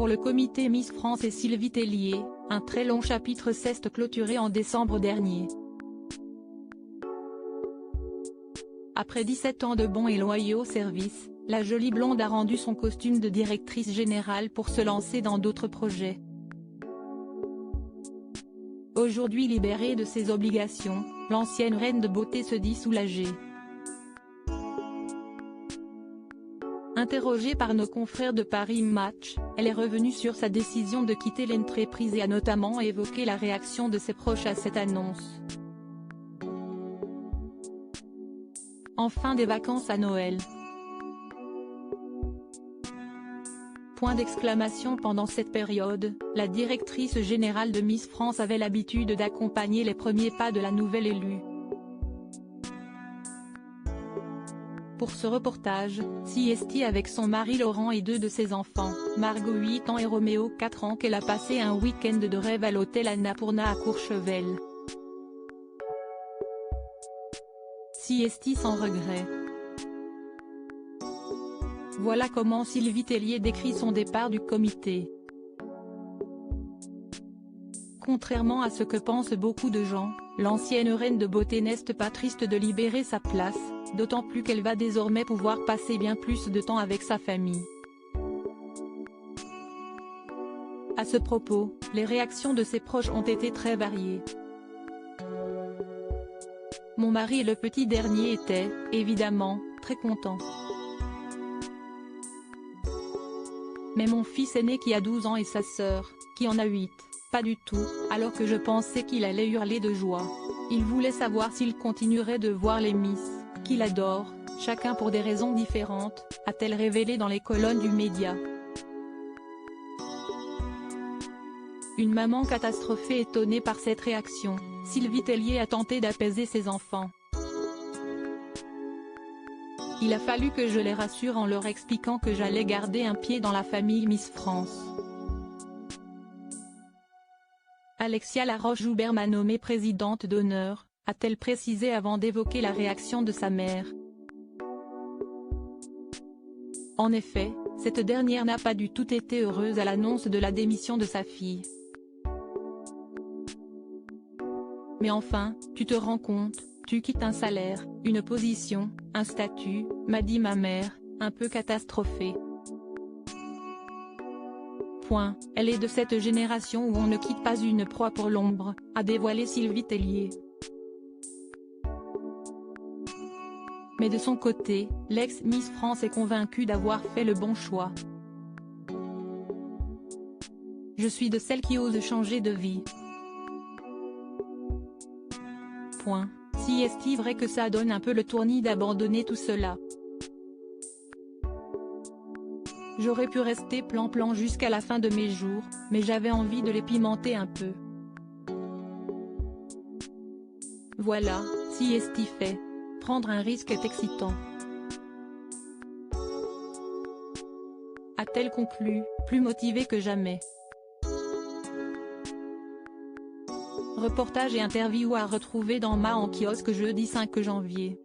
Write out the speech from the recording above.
pour le comité Miss France et Sylvie Tellier, un très long chapitre s'est clôturé en décembre dernier. Après 17 ans de bons et loyaux services, la jolie blonde a rendu son costume de directrice générale pour se lancer dans d'autres projets. Aujourd'hui libérée de ses obligations, l'ancienne reine de beauté se dit soulagée. Interrogée par nos confrères de Paris Match, elle est revenue sur sa décision de quitter l'entreprise et a notamment évoqué la réaction de ses proches à cette annonce. Enfin des vacances à Noël. Point d'exclamation. Pendant cette période, la directrice générale de Miss France avait l'habitude d'accompagner les premiers pas de la nouvelle élue. Pour ce reportage, CST avec son mari Laurent et 2 de ses enfants, Margot 8 ans et Roméo 4 ans, qu'elle a passé un week-end de rêve à l'hôtel Annapurna à Courchevel. CST sans regret. Voilà comment Sylvie Tellier décrit son départ du comité. Contrairement à ce que pensent beaucoup de gens, l'ancienne reine de beauté n'est pas triste de libérer sa place, d'autant plus qu'elle va désormais pouvoir passer bien plus de temps avec sa famille. À ce propos, les réactions de ses proches ont été très variées. Mon mari et le petit dernier étaient, évidemment, très contents. Mais mon fils aîné qui a 12 ans et sa sœur, qui en a 8, pas du tout, alors que je pensais qu'il allait hurler de joie. Il voulait savoir s'il continuerait de voir les Miss, qu'il adore, chacun pour des raisons différentes, a-t-elle révélé dans les colonnes du Média. Une maman catastrophée étonnée par cette réaction, Sylvie Tellier a tenté d'apaiser ses enfants. Il a fallu que je les rassure en leur expliquant que j'allais garder un pied dans la famille Miss France. Alexia Laroche-Joubert m'a nommée présidente d'honneur, a-t-elle précisé avant d'évoquer la réaction de sa mère. En effet, cette dernière n'a pas du tout été heureuse à l'annonce de la démission de sa fille. Mais enfin, tu te rends compte, tu quittes un salaire, une position, un statut, m'a dit ma mère, un peu catastrophée. Point. Elle est de cette génération où on ne quitte pas une proie pour l'ombre, a dévoilé Sylvie Tellier. Mais de son côté, l'ex-Miss France est convaincue d'avoir fait le bon choix. Je suis de celles qui osent changer de vie. Point. Si est-il vrai que ça donne un peu le tournis d'abandonner tout cela. J'aurais pu rester plan-plan jusqu'à la fin de mes jours, mais j'avais envie de les pimenter un peu. Voilà, si est-il fait. Prendre un risque est excitant. A-t-elle conclu, plus motivée que jamais. Reportage et interview à retrouver dans Ma en kiosque jeudi 5 janvier.